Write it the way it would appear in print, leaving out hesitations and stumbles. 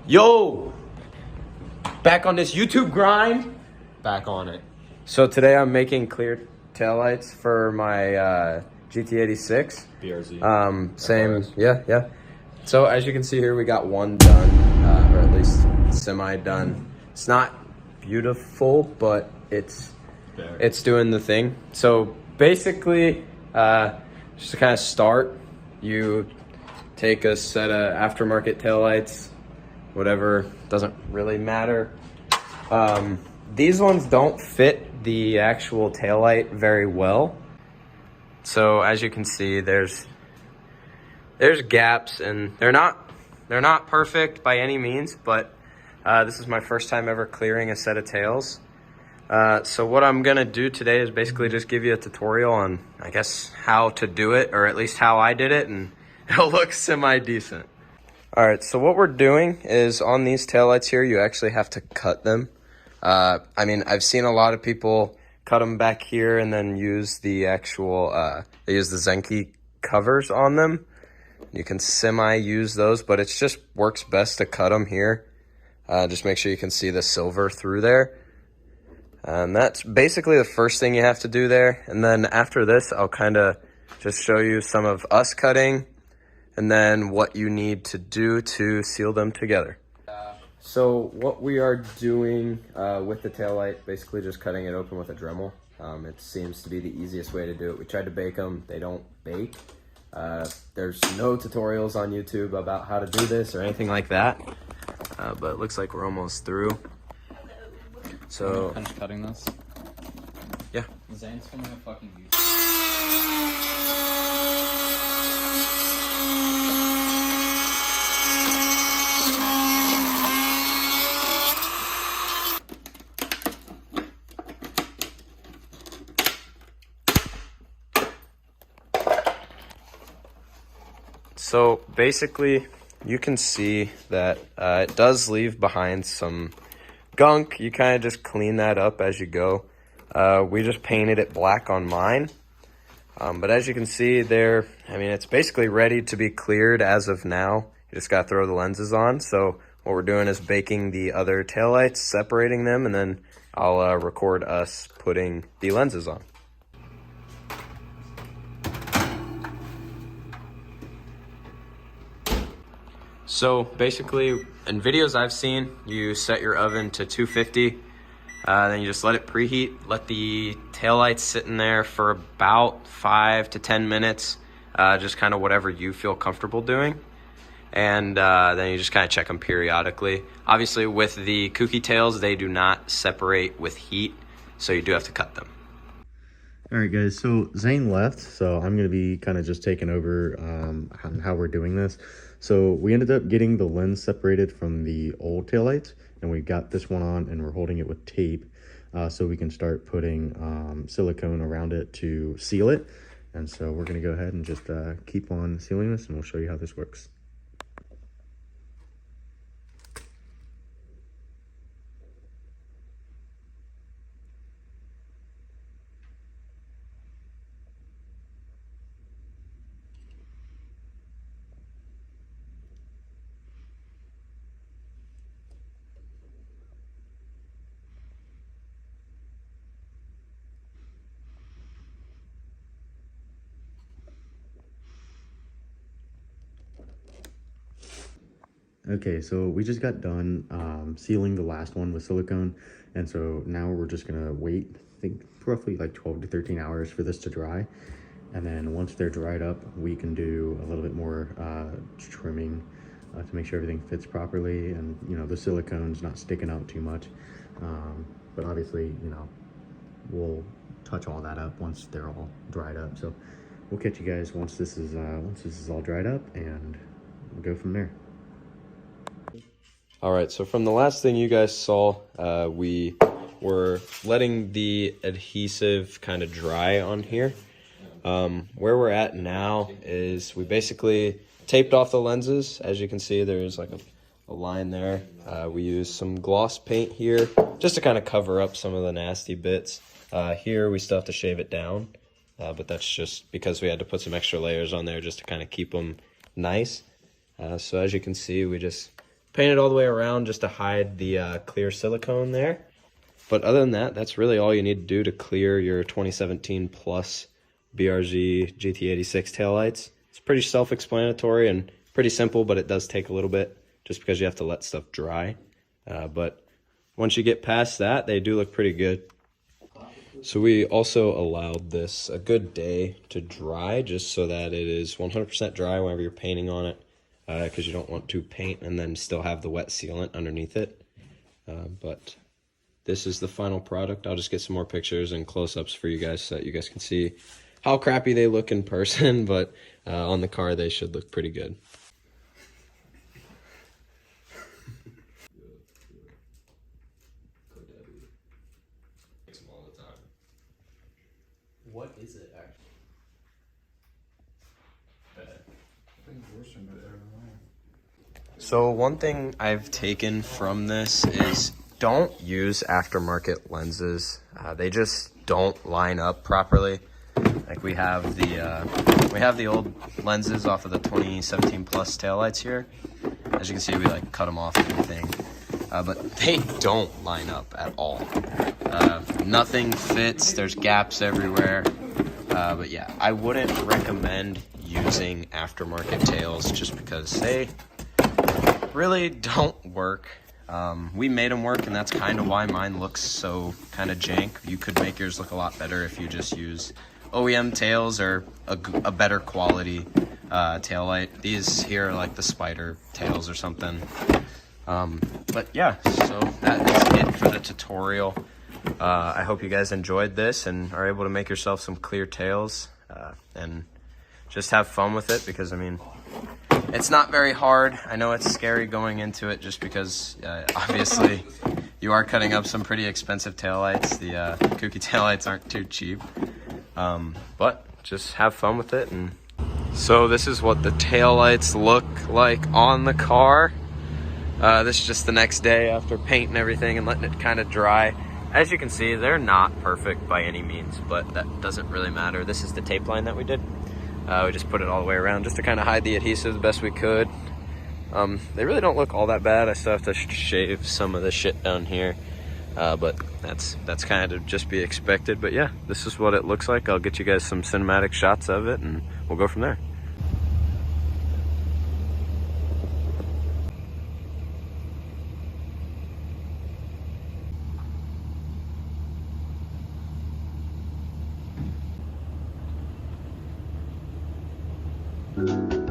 Yo! Back on this YouTube grind. Back on it. So today I'm making clear taillights for my GT86. BRZ. Same, yeah. So as you can see here, we got one done, or at least semi-done. It's not beautiful, but it's doing the thing. So basically, just to kind of start, you take a set of aftermarket taillights, whatever, doesn't really matter. These ones don't fit the actual taillight very well. So as you can see, there's gaps, and they're not perfect by any means, but this is my first time ever clearing a set of tails. So what I'm gonna do today is basically just give you a tutorial on, I guess, how to do it, or at least how I did it, and it'll look semi-decent. All right, so what we're doing is on these taillights here, you actually have to cut them. I mean, I've seen a lot of people cut them back here and then use the actual, they use the Zenki covers on them. You can semi-use those, but it just works best to cut them here. Just make sure you can see the silver through there. And that's basically the first thing you have to do there. And then after this, I'll kind of just show you some of us cutting and then what you need to do to seal them together. So what we are doing with the taillight, basically just cutting it open with a Dremel. It seems to be the easiest way to do it. We tried to bake them, they don't bake. There's no tutorials on YouTube about how to do this or anything like that. But it looks like we're almost through. So finish cutting this. Yeah. Zane's filming a fucking YouTube. So basically, you can see that it does leave behind some gunk. You kind of just clean that up as you go. We just painted it black on mine. But as you can see there, I mean, it's basically ready to be cleared as of now. You just got to throw the lenses on. So what we're doing is baking the other taillights, separating them, and then I'll record us putting the lenses on. So basically, in videos I've seen, you set your oven to 250, then you just let it preheat, let the taillights sit in there for about 5 to 10 minutes, just kind of whatever you feel comfortable doing. And then you just kind of check them periodically. Obviously with the kooky tails, they do not separate with heat, so you do have to cut them. All right, guys, so Zane left, so I'm going to be kind of just taking over on how we're doing this. So we ended up getting the lens separated from the old taillights, and we got this one on, and we're holding it with tape so we can start putting silicone around it to seal it. And so we're going to go ahead and just keep on sealing this, and we'll show you how this works. Okay, so we just got done sealing the last one with silicone, and so now we're just gonna wait, I think roughly like 12 to 13 hours for this to dry. And then once they're dried up, we can do a little bit more trimming to make sure everything fits properly, and you know, the silicone's not sticking out too much. But obviously, you know, we'll touch all that up once they're all dried up. So we'll catch you guys once this is all dried up, and we'll go from there. All right, so from the last thing you guys saw, we were letting the adhesive kind of dry on here. Where we're at now is we basically taped off the lenses. As you can see, there's like a line there. We used some gloss paint here just to kind of cover up some of the nasty bits. Here we still have to shave it down, but that's just because we had to put some extra layers on there just to kind of keep them nice. So as you can see, we just painted all the way around just to hide the clear silicone there. But other than that, that's really all you need to do to clear your 2017 plus BRZ GT86 taillights. It's pretty self-explanatory and pretty simple, but it does take a little bit just because you have to let stuff dry. But once you get past that, they do look pretty good. So we also allowed this a good day to dry just so that it is 100% dry whenever you're painting on it, because you don't want to paint and then still have the wet sealant underneath it. But this is the final product. I'll just get some more pictures and close-ups for you guys so that you guys can see how crappy they look in person, but on the car they should look pretty good. What is it actually? So one thing I've taken from this is don't use aftermarket lenses. They just don't line up properly. Like we have the old lenses off of the 2017 plus taillights here. As you can see, we like cut them off and everything, but they don't line up at all. Nothing fits. There's gaps everywhere. But yeah, I wouldn't recommend using aftermarket tails just because they really don't work. We made them work, and that's kind of why mine looks so kind of jank. You could make yours look a lot better if you just use OEM tails or a better quality taillight. These here are like the spider tails or something. But yeah, so that is it for the tutorial. I hope you guys enjoyed this and are able to make yourself some clear tails and just have fun with it, because I mean, it's not very hard. I know it's scary going into it just because obviously you are cutting up some pretty expensive taillights. The kooky taillights aren't too cheap, but just have fun with it. And so this is what the taillights look like on the car. This is just the next day after painting everything and letting it kind of dry. As you can see, they're not perfect by any means, but that doesn't really matter. This is the tape line that we did. We just put it all the way around just to kind of hide the adhesive the best we could. They really don't look all that bad. I still have to shave some of the shit down here, but that's kind of just be expected. But yeah, this is what it looks like. I'll get you guys some cinematic shots of it and we'll go from there. Thank you.